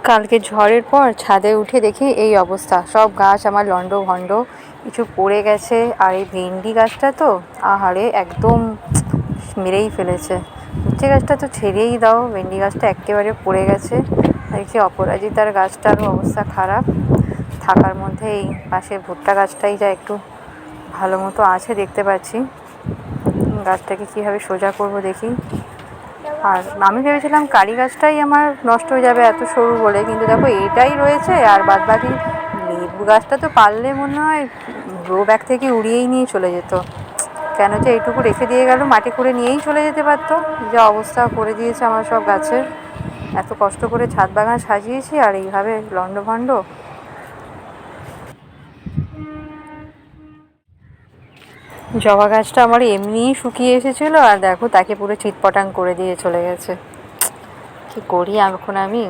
কালকে ঝড়ের পর ছাদে উঠে দেখি এই অবস্থা, সব গাছ আমার লন্ডভন্ড, কিছু পড়ে গেছে। আর এই ভেন্ডি গাছটা তো আহারে একদম মেরেই ফেলেছে। উচ্ছে গাছটা তো ছেড়েই দাও, ভেন্ডি গাছটা একেবারে পড়ে গেছে। দেখছি অপরাজিতার গাছটারও অবস্থা খারাপ। থাকার মধ্যে এই পাশে ভুট্টা গাছটাই যা একটু ভালো মতো আছে দেখতে পাচ্ছি। গাছটাকে কীভাবে সোজা করব দেখি। আর আমি ভেবেছিলাম কারি গাছটাই আমার নষ্ট হয়ে যাবে এত সরু বলে, কিন্তু দেখো এটাই রয়েছে। আর বাদবাকি লেবু গাছটা তো পারলে মনে হয় গ্রো ব্যাগ থেকে উড়িয়েই নিয়ে চলে যেত। কেন যে এইটুকু রেখে দিয়ে গেল, মাটি করে নিয়েই চলে যেতে পারতো। যা অবস্থা করে দিয়েছে আমার সব গাছের। এত কষ্ট করে ছাদ বাগান সাজিয়েছি আর এইভাবে লন্ডভন্ড। জবা গাছটা আমার এমনিই শুকিয়ে এসেছিলো, আর দেখো তাকে পুরো চিটপটাং করে দিয়ে চলে গেছে। কি করি এখন আমি।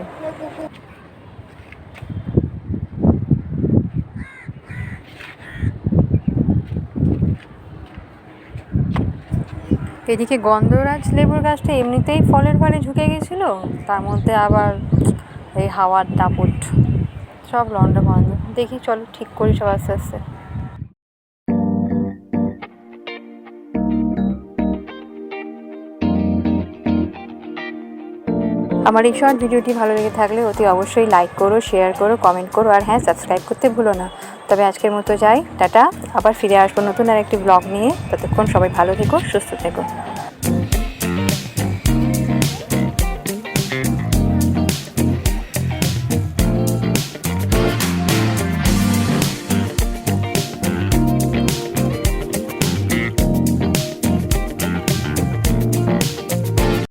এদিকে গন্ধরাজ লেবুর গাছটা এমনিতেই ফলের ভারে ঝুঁকে গেছিলো, তার মধ্যে আবার এই হাওয়ার দাপট, সব লন্ডভন্ড। দেখি চলো ঠিক করি সব আস্তে আস্তে। আমার এই শর্ট ভিডিওটি ভালো লেগে থাকলে অতি অবশ্যই লাইক করো, শেয়ার করো, কমেন্ট করো, আর হ্যাঁ, সাবস্ক্রাইব করতে ভুলো না। তবে আজকের মতো যাই, টাটা। আবার ফিরে আসবো নতুন আর একটি ব্লগ নিয়ে। ততক্ষণ সবাই ভালো থেকো, সুস্থ থেকো।